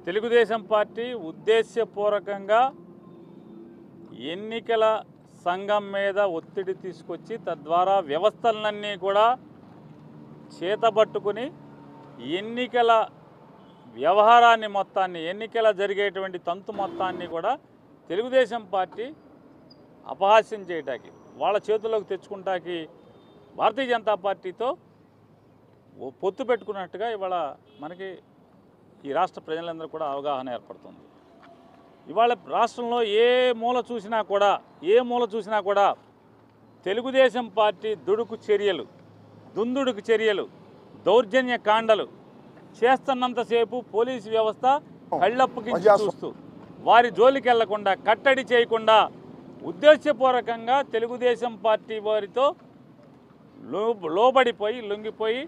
Telugu Desam party ఉద్దేశపూర్వకంగా ఎన్నికల సంఘం మీద ఒత్తిడి తీసుకొచ్చి తద్వారా వ్యవస్థలన్నీ కూడా చేతబట్టుకుని ఎన్నికల వ్యవహారాన్ని మొత్తాన్ని ఎన్నికల జరిగేటువంటి తంతు మొత్తాన్ని కూడా తెలుగుదేశం పార్టీ అపహాస్యం చేయటానికి వాళ్ళ చేతుల్లోకి తెచ్చుకుంటాకి భారతీయ జనతా పార్టీతో పొత్తు పెట్టుకున్నట్టుగా ఇవాళ మనకి ఈ రాష్ట్ర ప్రజలందరూ కూడా అవగాహన ఏర్పడుతుంది. ఇవాళ రాష్ట్రంలో ఏ మూల చూసినా కూడా తెలుగుదేశం పార్టీ దుందుడుకు చర్యలు దౌర్జన్య కాండలు చేస్తున్నంతసేపు పోలీసు వ్యవస్థ కళ్ళప్పగించి చూస్తూ వారి జోలికి వెళ్లకుండా కట్టడి చేయకుండా ఉద్దేశపూర్వకంగా తెలుగుదేశం పార్టీ వారితో లోబడిపోయి లొంగిపోయి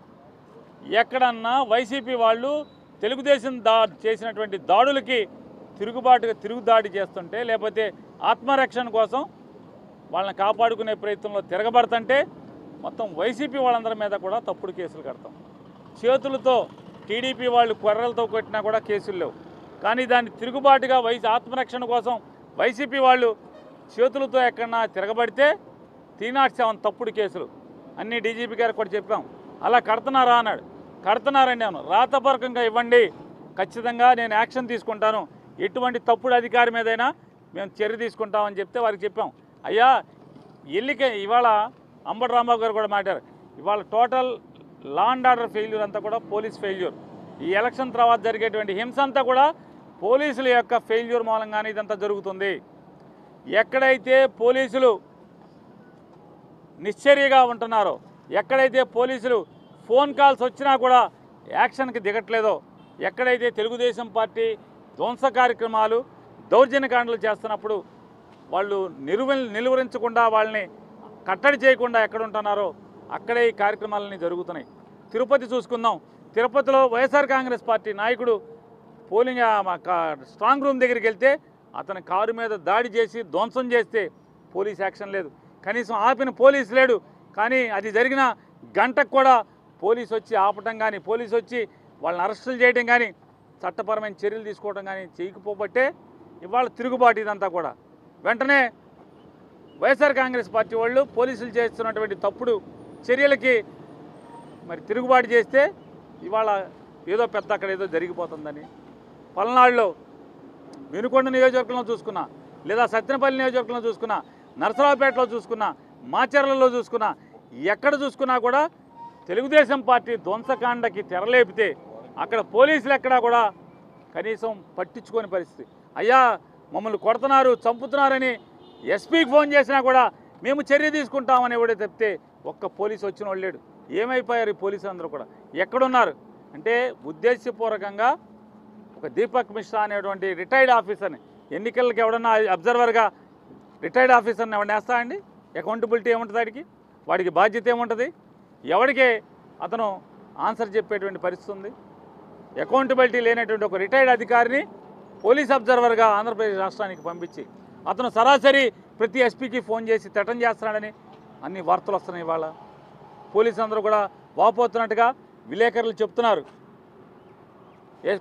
ఎక్కడన్నా వైసీపీ వాళ్ళు తెలుగుదేశం చేసినటువంటి దాడులకి తిరుగుదాడి చేస్తుంటే లేకపోతే ఆత్మరక్షణ కోసం వాళ్ళని కాపాడుకునే ప్రయత్నంలో తిరగబడుతుంటే మొత్తం వైసీపీ వాళ్ళందరి మీద కూడా తప్పుడు కేసులు కడతాం. చేతులతో టీడీపీ వాళ్ళు కొర్రలతో కొట్టినా కూడా కేసులు లేవు. కానీ దాన్ని తిరుగుబాటుగా ఆత్మరక్షణ కోసం వైసీపీ వాళ్ళు చేతులతో ఎక్కడన్నా తిరగబడితే 307 తప్పుడు కేసులు అన్నీ డీజీపీ గారికి కూడా చెప్పాం. అలా కడుతున్నారా అన్నాడు. కడుతున్నారని నేను రాతపూర్వకంగా ఇవ్వండి, ఖచ్చితంగా నేను యాక్షన్ తీసుకుంటాను, ఎటువంటి తప్పుడు అధికారి మీదైనా మేము చర్య తీసుకుంటామని చెప్తే వారికి చెప్పాం. అయ్యా ఇవాళ అంబటి రాంబాబు గారు కూడా మాట్లాడారు. ఇవాళ total law and order failure అంతా కూడా పోలీస్ ఫెయిల్యూర్. ఈ ఎలక్షన్ తర్వాత జరిగేటువంటి హింస అంతా కూడా పోలీసుల యొక్క ఫెయిల్యూర్ మూలంగానే ఇదంతా జరుగుతుంది. ఎక్కడైతే పోలీసులు నిశ్చర్యగా ఉంటున్నారో, ఎక్కడైతే పోలీసులు ఫోన్ కాల్స్ వచ్చినా కూడా యాక్షన్కి దిగట్లేదో, ఎక్కడైతే తెలుగుదేశం పార్టీ ధ్వంస కార్యక్రమాలు దౌర్జన్యకాండలు చేస్తున్నప్పుడు వాళ్ళు నిలువరించకుండా వాళ్ళని కట్టడి చేయకుండా ఎక్కడ ఉంటున్నారో అక్కడే ఈ కార్యక్రమాలన్నీ జరుగుతున్నాయి. తిరుపతి చూసుకుందాం. తిరుపతిలో వైఎస్ఆర్ కాంగ్రెస్ పార్టీ నాయకుడు పోలింగ్ స్ట్రాంగ్ రూమ్ దగ్గరికి వెళ్తే అతని కారు మీద దాడి చేసి ధ్వంసం చేస్తే పోలీస్ యాక్షన్ లేదు. కనీసం ఆపిన పోలీసు లేడు. కానీ అది జరిగిన గంటకు కూడా పోలీసు వచ్చి ఆపటం కానీ, పోలీసు వచ్చి వాళ్ళని అరెస్టులు చేయడం కానీ, చట్టపరమైన చర్యలు తీసుకోవడం కానీ చేయకపోబట్టే ఇవాళ తిరుగుబాటు ఇదంతా కూడా. వెంటనే వైఎస్ఆర్ కాంగ్రెస్ పార్టీ వాళ్ళు పోలీసులు చేస్తున్నటువంటి తప్పుడు చర్యలకి మరి తిరుగుబాటు చేస్తే ఇవాళ ఏదో పెద్ద అక్కడ ఏదో జరిగిపోతుందని. పల్నాడులో వినుకొండ నియోజకవర్గంలో చూసుకున్నా, లేదా సత్తెనపల్లి నియోజకవర్గంలో చూసుకున్నా, నరసరావుపేటలో చూసుకున్నా, మాచర్లలో చూసుకున్నా, ఎక్కడ చూసుకున్నా కూడా తెలుగుదేశం పార్టీ ధ్వంసకాండకి తెరలేపితే అక్కడ పోలీసులు ఎక్కడా కూడా కనీసం పట్టించుకోని పరిస్థితి. అయ్యా మమ్మల్ని కొడుతున్నారు, చంపుతున్నారని ఎస్పీకి ఫోన్ చేసినా కూడా మేము చర్య తీసుకుంటామని ఎవడే చెప్తే ఒక్క పోలీసు వచ్చిన వాళ్ళు లేడు. ఏమైపోయారు ఈ పోలీసులు అందరూ కూడా? ఎక్కడున్నారు అంటే ఉద్దేశపూర్వకంగా ఒక దీపక్ మిశ్రా అనేటువంటి రిటైర్డ్ ఆఫీసర్ని, ఎన్నికలకి ఎవడన్నా అబ్జర్వర్గా రిటైర్డ్ ఆఫీసర్ని ఎవరిని వేస్తా అండి? అకౌంటబిలిటీ ఏముంటుంది? వాడికి బాధ్యత ఏముంటుంది? ఎవరికి అతను ఆన్సర్ చెప్పేటువంటి పరిస్థితి ఉంది? అకౌంటబిలిటీ లేనటువంటి ఒక రిటైర్డ్ అధికారిని పోలీస్ అబ్జర్వర్గా ఆంధ్రప్రదేశ్ రాష్ట్రానికి పంపించి అతను సరాసరి ప్రతి ఎస్పీకి ఫోన్ చేసి థ్రెటన్ చేస్తున్నాడని అన్ని వార్తలు వస్తున్నాయి. ఇవాళ పోలీసులు అందరూ కూడా వాపోతున్నట్టుగా విలేకరులు చెప్తున్నారు.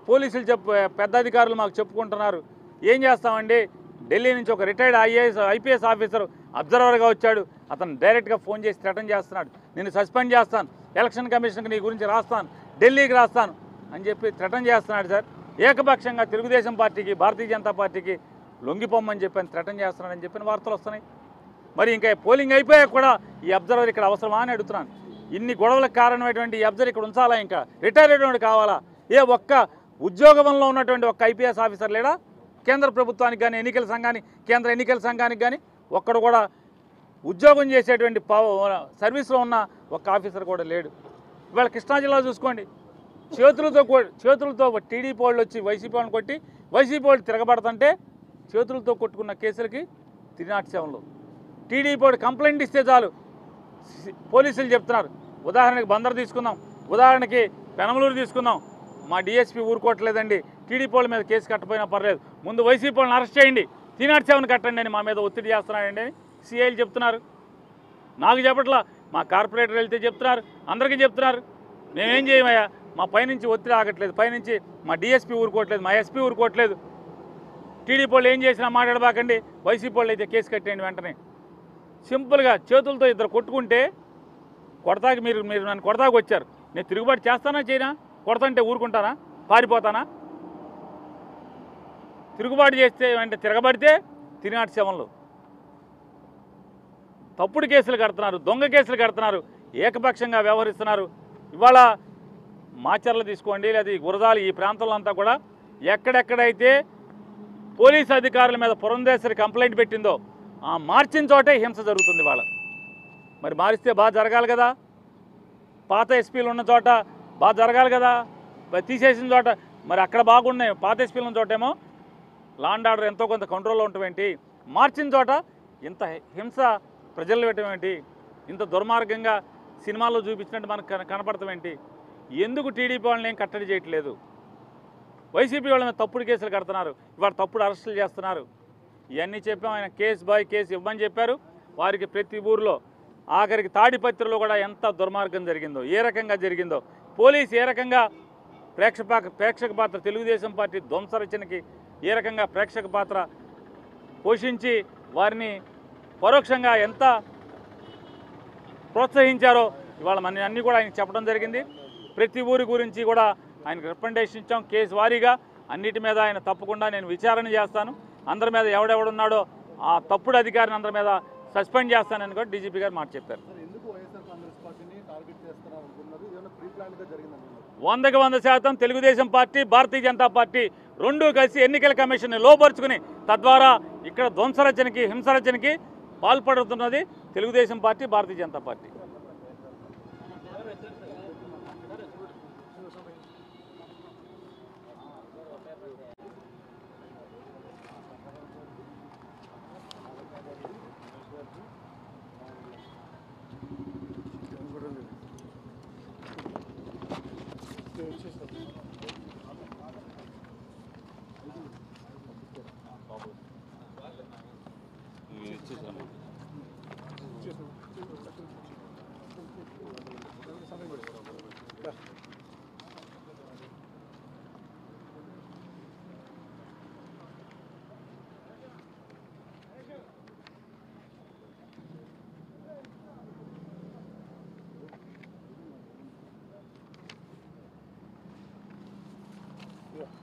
పోలీసులు పెద్ద అధికారులు మాకు చెప్పుకుంటున్నారు. ఏం చేస్తామండి, ఢిల్లీ నుంచి ఒక రిటైర్డ్ ఐపీఎస్ ఆఫీసర్ అబ్జర్వర్గా వచ్చాడు, అతను డైరెక్ట్గా ఫోన్ చేసి థ్రెటన్ చేస్తున్నాడు, నేను సస్పెండ్ చేస్తాను, ఎలక్షన్ కమిషన్కి నీ గురించి రాస్తాను, ఢిల్లీకి రాస్తాను అని చెప్పి థ్రెటన్ చేస్తున్నాడు. సార్ ఏకపక్షంగా తెలుగుదేశం పార్టీకి, భారతీయ జనతా పార్టీకి లొంగిపోమ్మని చెప్పని థ్రెటన్ చేస్తున్నాడని చెప్పిన వార్తలు వస్తున్నాయి. మరి ఇంకా పోలింగ్ అయిపోయాక కూడా ఈ అబ్జర్వర్ ఇక్కడ అవసరమా అని అడుగుతున్నాను. ఇన్ని గొడవలకు కారణమైనటువంటి ఈ అబ్జర్వర్ ఇక్కడ ఉంచాలా? ఇంకా రిటైర్ అయినటువంటి కావాలా? ఒక్క ఉద్యోగంలో ఉన్నటువంటి ఒక్క ఐపీఎస్ ఆఫీసర్ లేడా? కేంద్ర ప్రభుత్వానికి కానీ, ఎన్నికల సంఘానికి, కేంద్ర ఎన్నికల సంఘానికి కానీ ఒక్కడు కూడా ఉద్యోగం చేసేటువంటి సర్వీస్లో ఉన్న ఒక్క ఆఫీసర్ కూడా లేడు. ఇవాళ కృష్ణా జిల్లా చూసుకోండి, చేతులతో టీడీపీ వాళ్ళు వచ్చి వైసీపీ వాళ్ళని కొట్టి వైసీపీ వాళ్ళు తిరగబడుతుంటే చేతులతో కొట్టుకున్న కేసులకి 307లో టీడీపీ వాడు కంప్లైంట్ ఇస్తే చాలు పోలీసులు చెప్తున్నారు. ఉదాహరణకి బందర్ తీసుకుందాం, ఉదాహరణకి పెనమలూరు తీసుకుందాం. మా డిఎస్పీ ఊరుకోవట్లేదండి, టీడీపీ వాళ్ళ మీద కేసు కట్టపోయినా పర్లేదు, ముందు వైసీపీ వాళ్ళని అరెస్ట్ చేయండి, 307 కట్టండి అని మా మీద ఒత్తిడి చేస్తున్నాడండి అని సిఐలు చెప్తున్నారు. నాకు చెప్పట్లా, మా కార్పొరేటర్ వెళ్తే చెప్తున్నారు, అందరికీ చెప్తున్నారు. మేమేం చేయమయ్యా, మా పైనుంచి ఒత్తిడి ఆగట్లేదు, పైనుంచి మా డిఎస్పీ ఊరుకోవట్లేదు, మా ఎస్పీ ఊరుకోవట్లేదు. టీడీపీ వాళ్ళు ఏం చేసినా మాట్లాడబాకండి, వైసీపీ వాళ్ళు అయితే కేసు కట్టేయండి వెంటనే. సింపుల్గా చేతులతో ఇద్దరు కొట్టుకుంటే కొడతాకి మీరు నన్ను కొడతాకి వచ్చారు, నేను తిరుగుబాటు చేస్తానా చేయనా? కొడతంటే ఊరుకుంటానా? పారిపోతానా? తిరుగుబాటు చేస్తే అంటే తిరగబడితే తిరినాటి శవంలో తప్పుడు కేసులు కడుతున్నారు, దొంగ కేసులు కడుతున్నారు, ఏకపక్షంగా వ్యవహరిస్తున్నారు. ఇవాళ మాచర్లు తీసుకోండి, లేదా గురజాలు, ఈ ప్రాంతంలో అంతా కూడా ఎక్కడెక్కడైతే పోలీసు అధికారుల మీద పురంధేశ్వరి కంప్లైంట్ పెట్టిందో ఆ మార్చిన చోటే హింస జరుగుతుంది వాళ్ళ. మరి మారిస్తే బాగా జరగాలి కదా, పాత ఎస్పీలు ఉన్న చోట బాగా జరగాలి కదా, తీసేసిన చోట మరి అక్కడ బాగున్నాయి, పాత ఎస్పీలు ఉన్న చోటేమో లా అండ్ ఆర్డర్ ఎంతో కొంత కంట్రోల్లో ఉండటం ఏంటి, మార్చిన చోట ఇంత హింస ప్రజలు పెట్టడం ఏంటి, ఇంత దుర్మార్గంగా సినిమాల్లో చూపించినట్టు మనకు కనపడటం ఏంటి? ఎందుకు టీడీపీ వాళ్ళని ఏం కట్టడి చేయట్లేదు? వైసీపీ వాళ్ళ మీద తప్పుడు కేసులు కడుతున్నారు, ఇవాళ తప్పుడు అరెస్టులు చేస్తున్నారు. ఇవన్నీ చెప్పాం. ఆయన కేసు బాయ్ కేసు ఇవ్వమని చెప్పారు. వారికి ప్రతి ఊరిలో ఆఖరికి తాడిపత్రిలో కూడా ఎంత దుర్మార్గం జరిగిందో, ఏ రకంగా జరిగిందో, పోలీసు ఏ రకంగా ప్రేక్షక పాత్ర, తెలుగుదేశం పార్టీ ధ్వంసరచనకి ఏ రకంగా ప్రేక్షక పాత్ర పోషించి వారిని పరోక్షంగా ఎంత ప్రోత్సహించారో ఇవాళ మన అన్నీ కూడా ఆయన చెప్పడం జరిగింది. ప్రతి ఊరి గురించి కూడా ఆయనకు రికమెండేషన్ ఇచ్చాం. కేసు వారీగా అన్నిటి మీద ఆయన తప్పకుండా నేను విచారణ చేస్తాను, అందరి మీద ఎవడెవడున్నాడో ఆ తప్పుడు అధికారిని అందరి మీద సస్పెండ్ చేస్తానని కూడా డీజీపీ గారు మాట చెప్పారు. 100% తెలుగుదేశం పార్టీ, భారతీయ జనతా పార్టీ రెండూ కలిసి ఎన్నికల కమిషన్ని లోపరుచుకుని తద్వారా ఇక్కడ ధ్వంసరచనకి, హింసరచనకి పాల్పడుతున్నది తెలుగుదేశం పార్టీ, భారతీయ జనతా పార్టీ.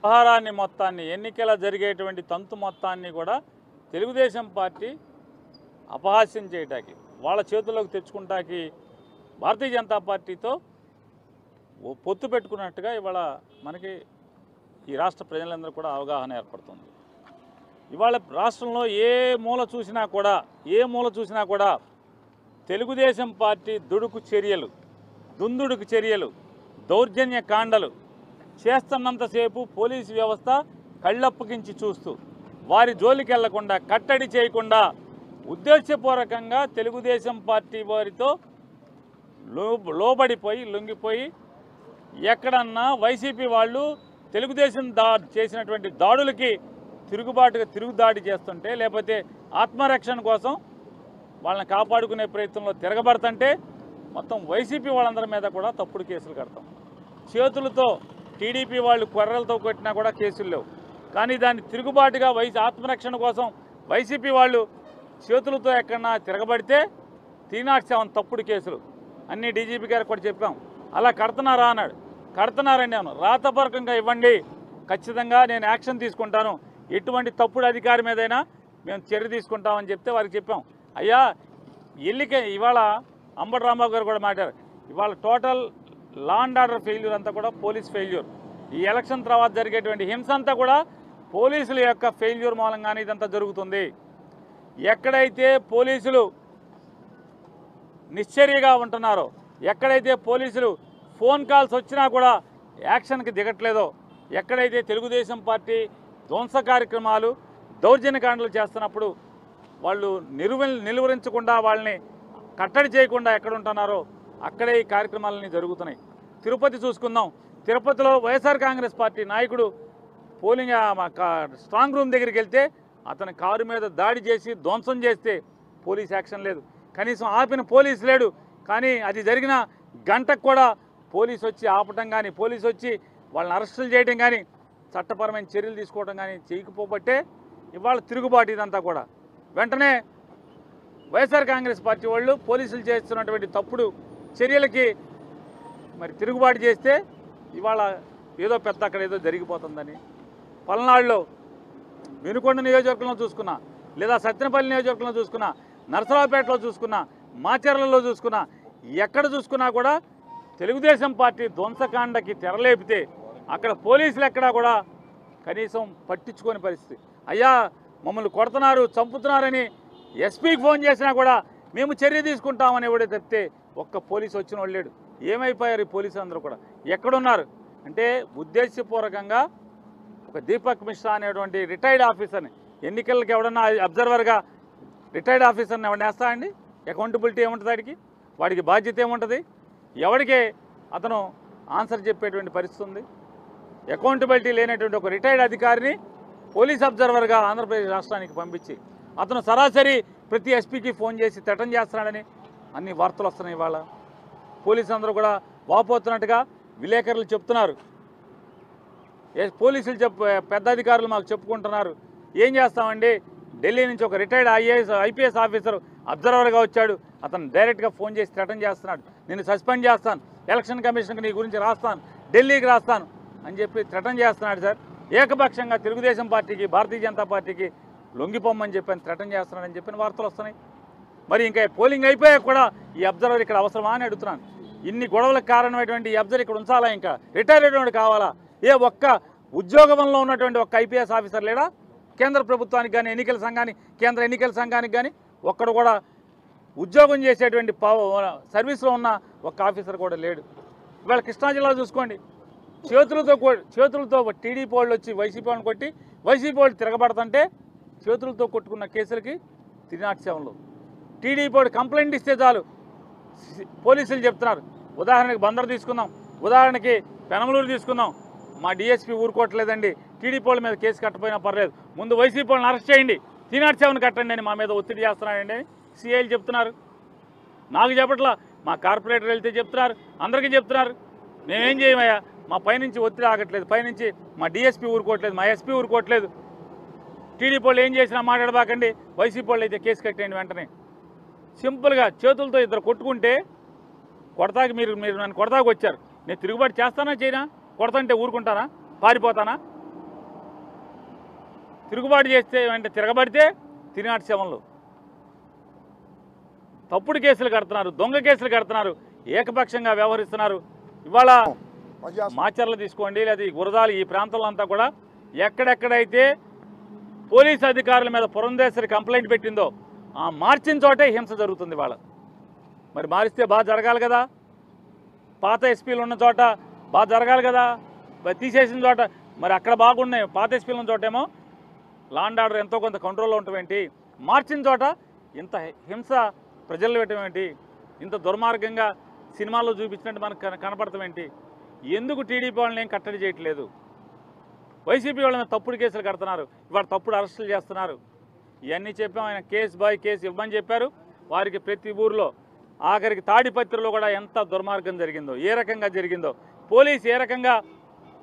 వ్యవహారాన్ని మొత్తాన్ని, ఎన్నికల జరిగేటువంటి తంతు మొత్తాన్ని కూడా తెలుగుదేశం పార్టీ అపహాస్యం చేయటానికి, వాళ్ళ చేతుల్లోకి తెచ్చుకుంటాకి భారతీయ జనతా పార్టీతో పొత్తు పెట్టుకున్నట్టుగా ఇవాళ మనకి ఈ రాష్ట్ర ప్రజలందరూ కూడా అవగాహన ఏర్పడుతుంది. ఇవాళ రాష్ట్రంలో ఏ మూల చూసినా కూడా తెలుగుదేశం పార్టీ దుడుకు చర్యలు, దుందుడుకు చర్యలు, దౌర్జన్య కాండలు చేస్తున్నంతసేపు పోలీసు వ్యవస్థ కళ్ళప్పగించి చూస్తూ వారి జోలికి వెళ్లకుండా, కట్టడి చేయకుండా ఉద్దేశపూర్వకంగా తెలుగుదేశం పార్టీ వారితో లోబడిపోయి, లొంగిపోయి ఎక్కడన్నా వైసీపీ వాళ్ళు తెలుగుదేశం చేసినటువంటి దాడులకి తిరుగుదాడి చేస్తుంటే, లేకపోతే ఆత్మరక్షణ కోసం వాళ్ళని కాపాడుకునే ప్రయత్నంలో తిరగబడుతుంటే మొత్తం వైసీపీ వాళ్ళందరి మీద కూడా తప్పుడు కేసులు కడతాం. చేతులతో టీడీపీ వాళ్ళు కొర్రలతో కొట్టినా కూడా కేసులు లేవు. కానీ దాన్ని తిరుగుబాటుగా ఆత్మరక్షణ కోసం వైసీపీ వాళ్ళు చేతులతో ఎక్కడన్నా తిరగబడితే 307 తప్పుడు కేసులు అన్నీ డీజీపీ గారికి కూడా చెప్పాం. అలా కడుతున్నారా అన్నాడు. కడుతున్నారండి అను, రాతపూర్వకంగా ఇవ్వండి, ఖచ్చితంగా నేను యాక్షన్ తీసుకుంటాను, ఎటువంటి తప్పుడు అధికారి మీదైనా మేము చర్య తీసుకుంటామని చెప్తే వారికి చెప్పాం. అయ్యా ఇవాళ అంబటి రాంబాబు గారు కూడా మాట్లాడారు, ఇవాళ total law and order failure అంతా కూడా పోలీస్ ఫెయిల్యూర్. ఈ ఎలక్షన్ తర్వాత జరిగేటువంటి హింస అంతా కూడా పోలీసుల యొక్క ఫెయిల్యూర్ మూలంగానే ఇదంతా జరుగుతుంది. ఎక్కడైతే పోలీసులు నిశ్చర్యగా ఉంటున్నారో, ఎక్కడైతే పోలీసులు ఫోన్ కాల్స్ వచ్చినా కూడా యాక్షన్కి దిగట్లేదో, ఎక్కడైతే తెలుగుదేశం పార్టీ ధ్వంస కార్యక్రమాలు, దౌర్జన్యకాండలు చేస్తున్నప్పుడు వాళ్ళు నిలువరించకుండా, వాళ్ళని కట్టడి చేయకుండా ఎక్కడ ఉంటున్నారో అక్కడే ఈ కార్యక్రమాలన్నీ జరుగుతున్నాయి. తిరుపతి చూసుకుందాం. తిరుపతిలో వైఎస్ఆర్ కాంగ్రెస్ పార్టీ నాయకుడు పోలింగ్ స్ట్రాంగ్ రూమ్ దగ్గరికి వెళ్తే అతని కారు మీద దాడి చేసి ధ్వంసం చేస్తే పోలీస్ యాక్షన్ లేదు. కనీసం ఆపిన పోలీసు లేడు. కానీ అది జరిగిన గంటకు కూడా పోలీసు వచ్చి ఆపటం కానీ, పోలీసు వచ్చి వాళ్ళని అరెస్టులు చేయడం కానీ, చట్టపరమైన చర్యలు తీసుకోవడం కానీ చేయకపోబట్టే ఇవాళ తిరుగుబాటు ఇదంతా కూడా. వెంటనే వైఎస్ఆర్ కాంగ్రెస్ పార్టీ వాళ్ళు పోలీసులు చేస్తున్నటువంటి తప్పుడు చర్యలకి మరి తిరుగుబాటు చేస్తే ఇవాళ ఏదో పెద్ద అక్కడ ఏదో జరిగిపోతుందని. పల్నాడులో వినుకొండ నియోజకవర్గంలో చూసుకున్నా, లేదా సత్తెనపల్లి నియోజకవర్గంలో చూసుకున్నా, నరసరావుపేటలో చూసుకున్నా, మాచర్లలో చూసుకున్నా, ఎక్కడ చూసుకున్నా కూడా తెలుగుదేశం పార్టీ ధ్వంసకాండకి తెరలేపితే అక్కడ పోలీసులు ఎక్కడా కూడా కనీసం పట్టించుకోని పరిస్థితి. అయ్యా మమ్మల్ని కొడుతున్నారు, చంపుతున్నారని ఎస్పీకి ఫోన్ చేసినా కూడా మేము చర్య తీసుకుంటామని ఎవడే తప్పితే ఒక్క పోలీసు వచ్చిన వాళ్ళు లేడు. ఏమైపోయారు ఈ పోలీసులు అందరూ కూడా? ఎక్కడున్నారు అంటే ఉద్దేశపూర్వకంగా ఒక దీపక్ మిశ్రా అనేటువంటి రిటైర్డ్ ఆఫీసర్ని, ఎన్నికలకి ఎవడన్నా అబ్జర్వర్గా రిటైర్డ్ ఆఫీసర్ని ఎవరిని వేస్తా అండి? అకౌంటబిలిటీ ఏముంటుంది వాడికి బాధ్యత ఏముంటుంది? ఎవరికి అతను ఆన్సర్ చెప్పేటువంటి పరిస్థితి ఉంది? అకౌంటబిలిటీ లేనటువంటి ఒక రిటైర్డ్ అధికారిని పోలీస్ అబ్జర్వర్గా ఆంధ్రప్రదేశ్ రాష్ట్రానికి పంపించి అతను సరాసరి ప్రతి ఎస్పీకి ఫోన్ చేసి థ్రెటన్ చేస్తున్నాడని అన్ని వార్తలు వస్తున్నాయి. ఇవాళ పోలీసు అందరూ కూడా వాపోతున్నట్టుగా విలేకరులు చెప్తున్నారు. పోలీసులు పెద్ద అధికారులు మాకు చెప్పుకుంటున్నారు. ఏం చేస్తామండి, ఢిల్లీ నుంచి ఒక రిటైర్డ్ ఐపీఎస్ ఆఫీసర్ అబ్జర్వర్గా వచ్చాడు, అతను డైరెక్ట్గా ఫోన్ చేసి థ్రెటన్ చేస్తున్నాడు, నేను సస్పెండ్ చేస్తాను, ఎలక్షన్ కమిషన్కి నీ గురించి రాస్తాను, ఢిల్లీకి రాస్తాను అని చెప్పి థ్రెటన్ చేస్తున్నాడు సార్. ఏకపక్షంగా తెలుగుదేశం పార్టీకి, భారతీయ జనతా పార్టీకి లొంగిపోమ్మని చెప్పని థ్రెటన్ చేస్తున్నాడని చెప్పిన వార్తలు వస్తున్నాయి. మరి ఇంకా పోలింగ్ అయిపోయాక కూడా ఈ అబ్జర్వర్ ఇక్కడ అవసరమా అని అడుగుతున్నాను. ఇన్ని గొడవలకు కారణమైనటువంటి ఈ అబ్జర్వర్ ఇక్కడ ఉంచాలా? ఇంకా రిటైర్ అయినటువంటి కావాలా? ఏ ఒక్క ఉద్యోగంలో ఉన్నటువంటి ఒక్క ఐపీఎస్ ఆఫీసర్ లేడా? కేంద్ర ప్రభుత్వానికి కానీ, ఎన్నికల సంఘానికి, కేంద్ర ఎన్నికల సంఘానికి కానీ ఒక్కడు కూడా ఉద్యోగం చేసేటువంటి సర్వీస్లో ఉన్న ఒక్క ఆఫీసర్ కూడా లేడు. ఇవాళ కృష్ణా జిల్లా చూసుకోండి, చేతులతో టీడీపీ వాళ్ళు వచ్చి వైసీపీ వాళ్ళని కొట్టి వైసీపీ వాళ్ళు తిరగబడుతుంటే చేతులతో కొట్టుకున్న కేసులకి 307లో టీడీపీ వాడు కంప్లైంట్ ఇస్తే చాలు పోలీసులు చెప్తున్నారు. ఉదాహరణకి బందర్ తీసుకుందాం, ఉదాహరణకి పెనమలూరు తీసుకుందాం. మా డిఎస్పీ ఊరుకోవట్లేదండి, టీడీపీ వాళ్ళ మీద కేసు కట్టపోయినా పర్లేదు, ముందు వైసీపీ వాళ్ళని అరెస్ట్ చేయండి, 307 కట్టండి అని మా మీద ఒత్తిడి చేస్తున్నాడండి అని సిఐలు చెప్తున్నారు. నాకు చెప్పట్లా, మా కార్పొరేటర్ వెళ్తే చెప్తున్నారు, అందరికీ చెప్తున్నారు. మేమేం చేయమయ్యా, మా పైనుంచి ఒత్తిడి ఆగట్లేదు, పైనుంచి మా డిఎస్పీ ఊరుకోవట్లేదు, మా ఎస్పీ ఊరుకోవట్లేదు. టీడీపీ వాళ్ళు ఏం చేసినా మాట్లాడబాకండి, వైసీపీ వాళ్ళు అయితే కేసు కట్టేయండి వెంటనే. సింపుల్గా చేతులతో ఇద్దరు కొట్టుకుంటే కొడతాకి మీరు నన్ను కొడతాకు వచ్చారు, నేను తిరుగుబాటు చేస్తానా చేయనా? కొడతంటే ఊరుకుంటానా? పారిపోతానా? తిరుగుబాటు చేస్తే అంటే తిరగబడితే 307లో తప్పుడు కేసులు కడుతున్నారు, దొంగ కేసులు కడుతున్నారు, ఏకపక్షంగా వ్యవహరిస్తున్నారు. ఇవాళ మాచర్ల తీసుకోండి, లేదా గురజాలు, ఈ ప్రాంతంలో అంతా కూడా ఎక్కడెక్కడైతే పోలీసు అధికారుల మీద పురంధేశ్వరి కంప్లైంట్ పెట్టిందో ఆ మార్చిన చోటే హింస జరుగుతుంది. వాళ్ళ మరి మారిస్తే బాగా జరగాలి కదా, పాత ఎస్పీలు ఉన్న చోట బాగా జరగాలి కదా, తీసేసిన చోట మరి అక్కడ బాగున్నాయి, పాత ఎస్పీలు ఉన్న చోటేమో లా అండ్ ఆర్డర్ ఎంతో కొంత కంట్రోల్లో ఉండటం ఏంటి, మార్చిన చోట ఇంత హింస ప్రజల్లో పెట్టడం ఏంటి, ఇంత దుర్మార్గంగా సినిమాల్లో చూపించినట్టు మనకు కనపడతాం ఏంటి? ఎందుకు టీడీపీ వాళ్ళని ఏం కట్టడి చేయట్లేదు? వైసీపీ వాళ్ళ మీద తప్పుడు కేసులు కడుతున్నారు, ఇవాళ తప్పుడు అరెస్టులు చేస్తున్నారు. ఇవన్నీ చెప్పాం. ఆయన కేసు బాయ్ కేసు ఇవ్వమని చెప్పారు. వారికి ప్రతి ఊరిలో, ఆఖరికి తాడిపత్రిలో కూడా ఎంత దుర్మార్గం జరిగిందో, ఏ రకంగా జరిగిందో, పోలీసు ఏ రకంగా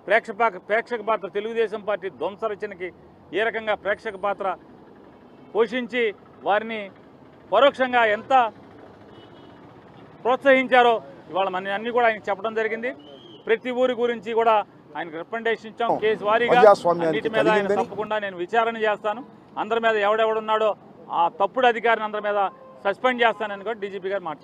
ప్రేక్షక పాత్ర, తెలుగుదేశం పార్టీ ధ్వంసరచనకి ఏ రకంగా ప్రేక్షక పాత్ర పోషించి వారిని పరోక్షంగా ఎంత ప్రోత్సహించారో ఇవాళ మన అన్నీ కూడా ఆయన చెప్పడం జరిగింది. ప్రతి ఊరి గురించి కూడా ఆయనకు రికమెండేషన్ ఇచ్చాం. కేసు వారీగా అన్నిటి మీద ఆయన తప్పకుండా నేను విచారణ చేస్తాను, అందరి మీద ఎవడెవడున్నాడో ఆ తప్పుడు అధికారిని అందరి మీద సస్పెండ్ చేస్తానని కూడా డీజీపీ గారు మాట